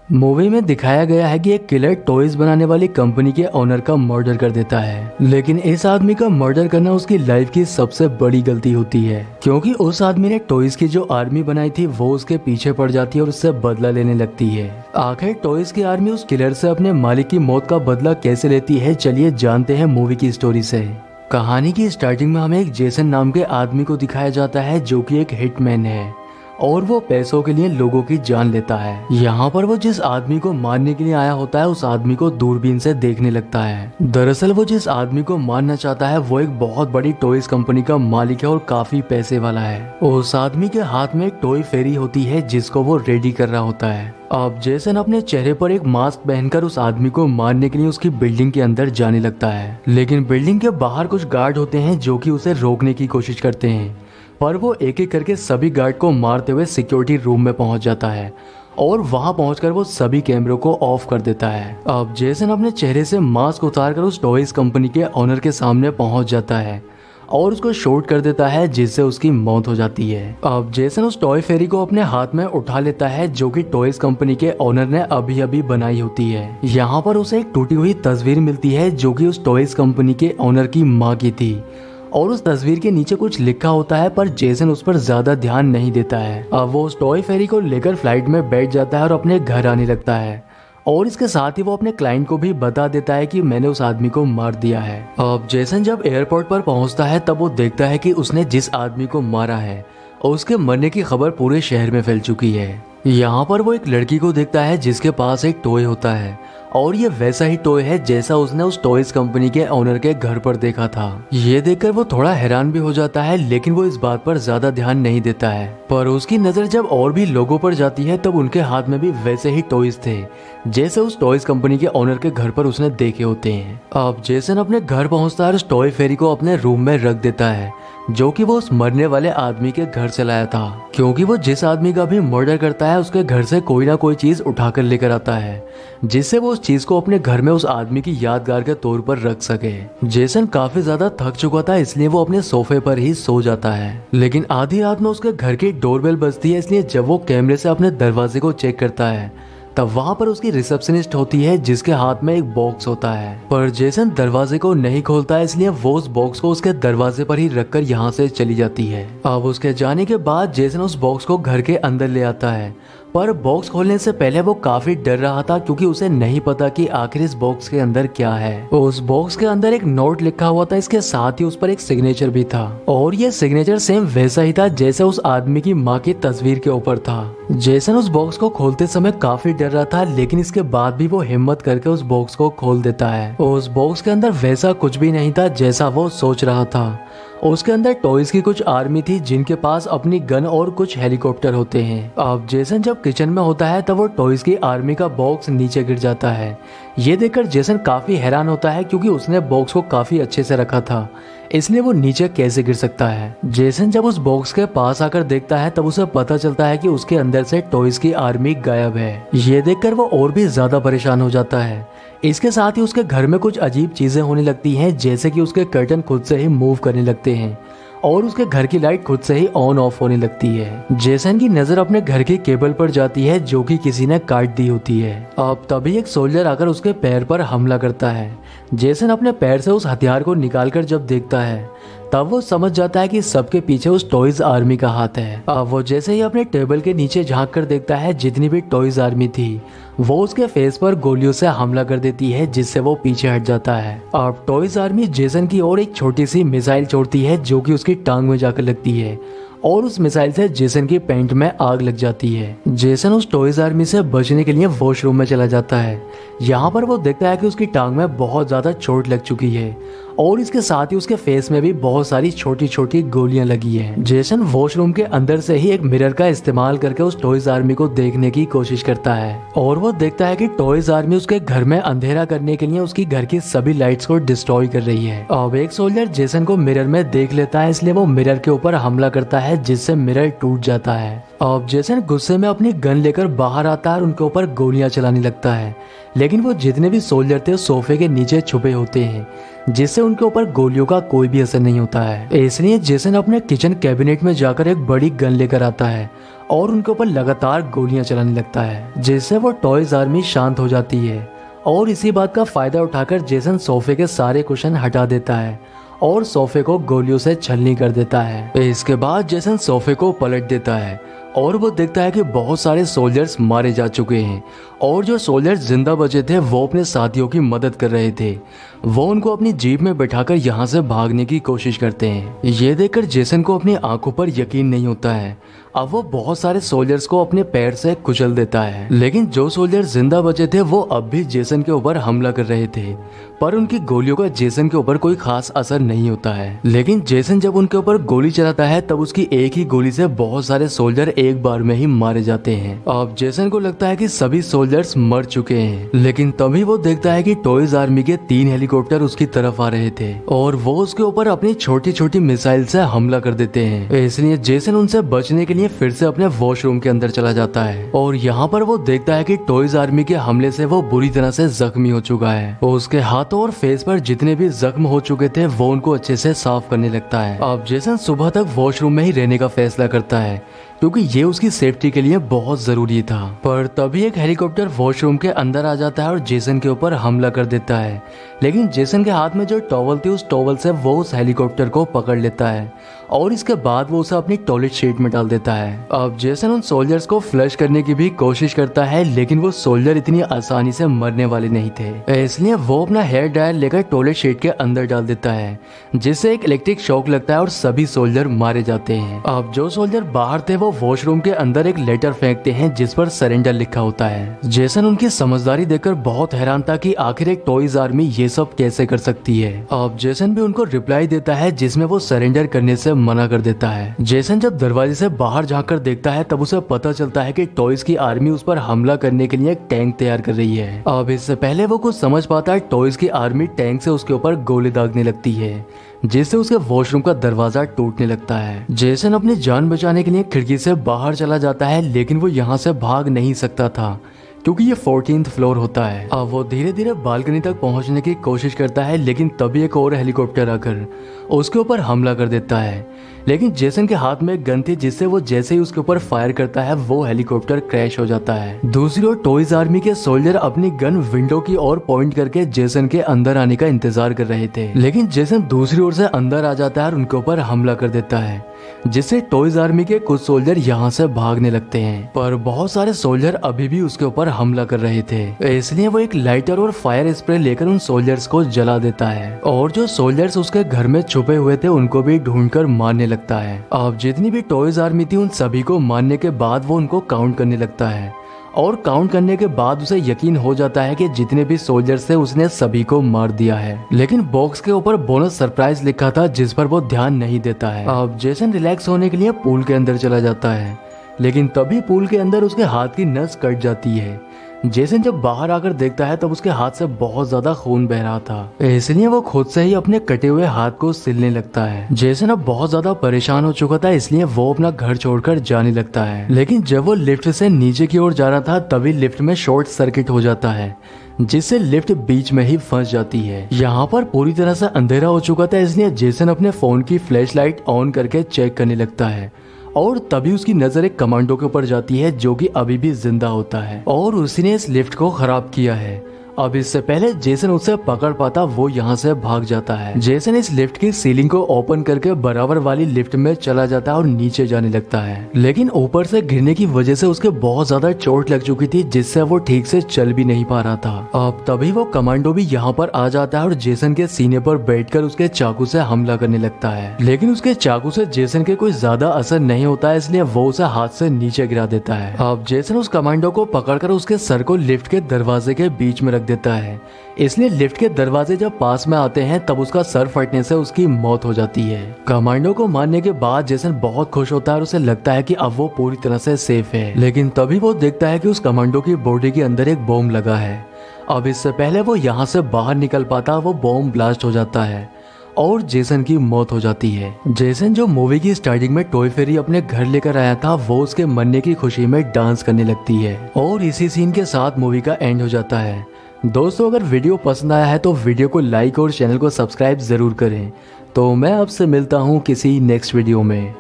Movie में दिखाया गया है कि एक किलर टॉयज बनाने वाली कंपनी के ओनर का मर्डर कर देता है, लेकिन इस आदमी का मर्डर करना उसकी लाइफ की सबसे बड़ी गलती होती है, क्योंकि उस आदमी ने टॉयज की जो आर्मी बनाई थी वो उसके पीछे पड़ जाती है और उससे बदला लेने लगती है। आखिर टॉयज की आर्मी उस किलर से अपने मालिक की मौत का बदला कैसे लेती है, चलिए जानते हैं मूवी की स्टोरी से। कहानी की स्टार्टिंग में हमें एक जेसन नाम के आदमी को दिखाया जाता है जो कि एक हिटमैन है और वो पैसों के लिए लोगों की जान लेता है। यहाँ पर वो जिस आदमी को मारने के लिए आया होता है उस आदमी को दूरबीन से देखने लगता है। दरअसल वो जिस आदमी को मारना चाहता है वो एक बहुत बड़ी टॉयज कंपनी का मालिक है और काफी पैसे वाला है। उस आदमी के हाथ में एक टॉय फेरी होती है जिसको वो रेडी कर रहा होता है। अब जेसन अपने चेहरे पर एक मास्क पहनकर उस आदमी को मारने के लिए उसकी बिल्डिंग के अंदर जाने लगता है, लेकिन बिल्डिंग के बाहर कुछ गार्ड होते हैं जो कि उसे रोकने की कोशिश करते हैं, पर वो एक एक करके सभी गार्ड को मारते हुए सिक्योरिटी रूम में पहुंच जाता है और वहां पहुंचकर वो सभी कैमरों को ऑफ कर देता है। अब जेसन अपने चेहरे से मास्क उतारकर उस टॉयज कंपनी के ओनर के सामने पहुंच जाता है और उसको शॉट कर देता है जिससे उसकी मौत हो जाती है। अब जेसन उस टॉय फेरी को अपने हाथ में उठा लेता है जो कि टॉयज कंपनी के ओनर ने अभी अभी बनाई होती है। यहाँ पर उसे एक टूटी हुई तस्वीर मिलती है जो कि उस टॉयज कंपनी के ओनर की माँ की थी और उस तस्वीर के नीचे कुछ लिखा होता है, पर जेसन उस पर ज्यादा ध्यान नहीं देता है। अब वो उस टॉय फेरी को लेकर फ्लाइट में बैठ जाता है और अपने घर आने लगता है और इसके साथ ही वो अपने क्लाइंट को भी बता देता है कि मैंने उस आदमी को मार दिया है। अब जेसन जब एयरपोर्ट पर पहुंचता है तब वो देखता है कि उसने जिस आदमी को मारा है और उसके मरने की खबर पूरे शहर में फैल चुकी है। यहाँ पर वो एक लड़की को देखता है जिसके पास एक टॉय होता है और ये वैसा ही टॉय है जैसा उसने उस टॉयज कंपनी के ओनर के घर पर देखा था। ये देखकर वो थोड़ा हैरान भी हो जाता है, लेकिन वो इस बात पर ज्यादा ध्यान नहीं देता है। पर उसकी नजर जब और भी लोगों पर जाती है तब उनके हाथ में भी वैसे ही टॉयज थे जैसे उस टॉयज कंपनी के ओनर के घर पर उसने देखे होते हैं। अब जेसन अपने घर पहुंचता है और उस टॉय फेरी को अपने रूम में रख देता है जो कि वो उस मरने वाले आदमी के घर से लाया था, क्योंकि वो जिस आदमी का भी मर्डर करता है उसके घर से कोई ना कोई चीज उठाकर लेकर आता है जिससे वो उस चीज को अपने घर में उस आदमी की यादगार के तौर पर रख सके। जेसन काफी ज्यादा थक चुका था इसलिए वो अपने सोफे पर ही सो जाता है, लेकिन आधी रात में उसके घर की डोरबेल बजती है, इसलिए जब वो कैमरे से अपने दरवाजे को चेक करता है तब वहाँ पर उसकी रिसेप्शनिस्ट होती है जिसके हाथ में एक बॉक्स होता है। पर जेसन दरवाजे को नहीं खोलता है इसलिए वो उस बॉक्स को उसके दरवाजे पर ही रखकर यहाँ से चली जाती है। अब उसके जाने के बाद जेसन उस बॉक्स को घर के अंदर ले आता है, पर बॉक्स खोलने से पहले वो काफी डर रहा था क्योंकि उसे नहीं पता कि आखिर इस बॉक्स के अंदर क्या है। उस बॉक्स के अंदर एक नोट लिखा हुआ था, इसके साथ ही उस पर एक सिग्नेचर भी था और ये सिग्नेचर सेम वैसा ही था जैसे उस आदमी की माँ की तस्वीर के ऊपर था। जेसन उस बॉक्स को खोलते समय काफी डर रहा था, लेकिन इसके बाद भी वो हिम्मत करके उस बॉक्स को खोल देता है। उस बॉक्स के अंदर वैसा कुछ भी नहीं था जैसा वो सोच रहा था। उसके अंदर टॉयज की कुछ आर्मी थी जिनके पास अपनी गन और कुछ हेलीकॉप्टर होते हैं। अब जेसन जब किचन में होता है तब वो टॉयज की आर्मी का बॉक्स नीचे गिर जाता है। ये देखकर जेसन काफी हैरान होता है क्योंकि उसने बॉक्स को काफी अच्छे से रखा था, इसलिए वो नीचे कैसे गिर सकता है। जेसन जब उस बॉक्स के पास आकर देखता है तब उसे पता चलता है कि उसके अंदर से टॉयज की आर्मी गायब है। ये देखकर वो और भी ज्यादा परेशान हो जाता है। इसके साथ ही उसके घर में कुछ अजीब चीजें होने लगती हैं, जैसे कि उसके कर्टन खुद से ही मूव करने लगते हैं और उसके घर की लाइट खुद से ही ऑन ऑफ होने लगती है। जेसन की नजर अपने घर के केबल पर जाती है जो कि किसी ने काट दी होती है। अब तभी एक सोल्जर आकर उसके पैर पर हमला करता है। जेसन अपने पैर से उस हथियार को निकालकर जब देखता है तब वो समझ जाता है कि सबके पीछे उस टॉयज आर्मी का हाथ है। अब वो जैसे ही अपने टेबल के नीचे झांक कर देखता है जितनी भी टॉयज आर्मी थी वो उसके फेस पर गोलियों से हमला कर देती है जिससे वो पीछे हट जाता है। अब टॉयज आर्मी जेसन की ओर एक छोटी सी मिसाइल छोड़ती है जो कि उसकी टांग में जाकर लगती है और उस मिसाइल से जेसन की पैंट में आग लग जाती है। जेसन उस टॉयज आर्मी से बचने के लिए वॉशरूम में चला जाता है। यहाँ पर वो देखता है कि उसकी टांग में बहुत ज्यादा चोट लग चुकी है और इसके साथ ही उसके फेस में भी बहुत सारी छोटी छोटी गोलियां लगी हैं। जेसन वॉशरूम के अंदर से ही एक मिरर का इस्तेमाल करके उस टॉयज आर्मी को देखने की कोशिश करता है और वो देखता है कि टॉयज आर्मी उसके घर में अंधेरा करने के लिए उसकी घर की सभी लाइट्स को डिस्ट्रॉय कर रही है। अब एक सोल्जर जेसन को मिरर में देख लेता है, इसलिए वो मिरर के ऊपर हमला करता है जिससे मिरर टूट जाता है अब जेसन गुस्से में अपनी गन लेकर बाहर आता है और उनके ऊपर गोलियां चलाने लगता है, लेकिन वो जितने भी सोल्जर थे सोफे के नीचे छुपे होते हैं, जिससे उनके ऊपर गोलियों का कोई भी असर नहीं होता है। इसलिए जेसन अपने किचन कैबिनेट में जाकर एक बड़ी गन लेकर आता है और उनके ऊपर लगातार गोलियां चलाने लगता है, जिससे वो टॉयज आर्मी शांत हो जाती है। और इसी बात का फायदा उठाकर जेसन सोफे के सारे कुशन हटा देता है और सोफे को गोलियों से छलनी कर देता है। इसके बाद जेसन सोफे को पलट देता है और वो देखता है कि बहुत सारे सोल्जर्स मारे जा चुके हैं और जो सोल्जर्स जिंदा बचे थे वो अपने साथियों की मदद कर रहे थे। वो उनको अपनी जीप में बैठाकर यहाँ से भागने की कोशिश करते हैं। ये देखकर जेसन को अपनी आंखों पर यकीन नहीं होता है। अब वो बहुत सारे सोल्जर्स को अपने पैर से कुचल देता है, लेकिन जो सोल्जर्स जिंदा बचे थे वो अब भी जेसन के ऊपर हमला कर रहे थे, पर उनकी गोलियों का जेसन के ऊपर कोई खास असर नहीं होता है। लेकिन जेसन जब उनके ऊपर गोली चलाता है तब उसकी एक ही गोली से बहुत सारे सोल्जर एक बार में ही मारे जाते हैं। अब जेसन को लगता है कि सभी सोल्जर्स मर चुके हैं, लेकिन तभी वो देखता है कि टॉयज आर्मी के 3 हेलीकॉप्टर उसकी तरफ आ रहे थे और वो उसके ऊपर अपनी छोटी छोटी मिसाइल से हमला कर देते हैं। इसलिए जेसन उनसे बचने के लिए फिर से अपने वॉशरूम के अंदर चला जाता है और यहाँ पर वो देखता है कि टॉयज आर्मी के हमले से वो बुरी तरह से जख्मी हो चुका है। उसके हाथों और फेस पर जितने भी जख्म हो चुके थे वो उनको अच्छे से साफ करने लगता है। अब जेसन सुबह तक वॉशरूम में ही रहने का फैसला करता है क्योंकि ये उसकी सेफ्टी के लिए बहुत जरूरी था। पर तभी एक हेलीकॉप्टर वॉशरूम के अंदर आ जाता है और जेसन के ऊपर हमला कर देता है, लेकिन जेसन के हाथ में जो टॉवल थी उस टॉवल से वो उस हेलीकॉप्टर को पकड़ लेता है और इसके बाद वो उसे अपनी टॉयलेट शीट में डाल देता है। अब जेसन उन सोल्जर्स को फ्लश करने की भी कोशिश करता है, लेकिन वो सोल्जर इतनी आसानी से मरने वाले नहीं थे। इसलिए वो अपना हेयर ड्रायर लेकर टॉयलेट शीट के अंदर डाल देता है, जिससे एक इलेक्ट्रिक शॉक लगता है और सभी सोल्जर मारे जाते हैं। अब जो सोल्जर बाहर थे वो वॉशरूम के अंदर एक लेटर फेंकते हैं जिस पर सरेंडर लिखा होता है। जेसन उनकी समझदारी देखकर बहुत हैरान था कि आखिर एक टॉयज आर्मी ये सब कैसे कर सकती है। अब जेसन भी उनको रिप्लाई देता है जिसमें वो सरेंडर करने से मना कर देता है। जेसन जब दरवाजे से बाहर झांककर देखता है तब उसे पता चलता है कि टॉयज की आर्मी उस पर हमला करने के लिए एक टैंक तैयार कर रही है। अब इससे पहले वो कुछ समझ पाता है, टॉयज की आर्मी टैंक से उसके ऊपर गोली दागने लगती है, जिससे उसके वॉशरूम का दरवाजा टूटने लगता है। जेसन अपनी जान बचाने के लिए खिड़की से बाहर चला जाता है, लेकिन वो यहाँ से भाग नहीं सकता था क्योंकि ये 14th फ्लोर होता है। अब वो धीरे धीरे बालकनी तक पहुंचने की कोशिश करता है, लेकिन तभी एक और हेलीकॉप्टर आकर उसके ऊपर हमला कर देता है। लेकिन जेसन के हाथ में एक गन थी, जिससे वो जैसे ही उसके ऊपर फायर करता है वो हेलीकॉप्टर क्रैश हो जाता है। दूसरी ओर टॉयज आर्मी के सोल्जर अपनी गन विंडो की ओर पॉइंट करके जेसन के अंदर आने का इंतजार कर रहे थे, लेकिन जेसन दूसरी ओर से अंदर आ जाता है और उनके ऊपर हमला कर देता है, जिससे टॉयज आर्मी के कुछ सोल्जर यहाँ से भागने लगते हैं। पर बहुत सारे सोल्जर अभी भी उसके ऊपर हमला कर रहे थे, इसलिए वो एक लाइटर और फायर स्प्रे लेकर उन सोल्जर्स को जला देता है और जो सोल्जर्स उसके घर में छुपे हुए थे उनको भी ढूंढकर मारने लगता है। अब जितनी भी टॉयज आर्मी थी उन सभी को मारने के बाद वो उनको काउंट करने लगता है और काउंट करने के बाद उसे यकीन हो जाता है कि जितने भी सोल्जर्स थे उसने सभी को मार दिया है। लेकिन बॉक्स के ऊपर बोनस सरप्राइज लिखा था जिस पर वो ध्यान नहीं देता है। अब जेसन रिलैक्स होने के लिए पूल के अंदर चला जाता है, लेकिन तभी पूल के अंदर उसके हाथ की नस कट जाती है। जेसन जब बाहर आकर देखता है तब उसके हाथ से बहुत ज्यादा खून बह रहा था, इसलिए वो खुद से ही अपने कटे हुए हाथ को सिलने लगता है। जेसन अब बहुत ज्यादा परेशान हो चुका था, इसलिए वो अपना घर छोड़कर जाने लगता है। लेकिन जब वो लिफ्ट से नीचे की ओर जा रहा था तभी लिफ्ट में शॉर्ट सर्किट हो जाता है, जिससे लिफ्ट बीच में ही फंस जाती है। यहाँ पर पूरी तरह से अंधेरा हो चुका था, इसलिए जेसन अपने फोन की फ्लैश लाइट ऑन करके चेक करने लगता है और तभी उसकी नजर एक कमांडो के ऊपर जाती है जो कि अभी भी जिंदा होता है और उसी ने इस लिफ्ट को खराब किया है। अब इससे पहले जेसन उसे पकड़ पाता वो यहाँ से भाग जाता है। जेसन इस लिफ्ट की सीलिंग को ओपन करके बराबर वाली लिफ्ट में चला जाता है और नीचे जाने लगता है, लेकिन ऊपर से गिरने की वजह से उसके बहुत ज्यादा चोट लग चुकी थी, जिससे वो ठीक से चल भी नहीं पा रहा था। अब तभी वो कमांडो भी यहाँ पर आ जाता है और जेसन के सीने पर बैठकर उसके चाकू से हमला करने लगता है, लेकिन उसके चाकू से जेसन के कोई ज्यादा असर नहीं होता है, इसलिए वो उसे हाथ से नीचे गिरा देता है। अब जेसन उस कमांडो को पकड़कर उसके सर को लिफ्ट के दरवाजे के बीच में देता है, इसलिए लिफ्ट के दरवाजे जब पास में आते हैं तब उसका सर फटने से उसकी मौत हो जाती है। कमांडो को मारने के बाद जेसन बहुत खुश होता है और उसे लगता है कि अब वो पूरी तरह से सेफ है, लेकिन तभी वो देखता है कि उस कमांडो की बॉडी के अंदर एक बॉम्ब लगा है। अब इससे पहले वो यहाँ से बाहर निकल पाता वो बॉम्ब ब्लास्ट हो जाता है और जेसन की मौत हो जाती है। जेसन जो मूवी की स्टार्टिंग में टॉय फेरी अपने घर लेकर आया था, वो उसके मरने की खुशी में डांस करने लगती है और इसी सीन के साथ मूवी का एंड हो जाता है। दोस्तों, अगर वीडियो पसंद आया है तो वीडियो को लाइक और चैनल को सब्सक्राइब जरूर करें। तो मैं आपसे मिलता हूँ किसी नेक्स्ट वीडियो में।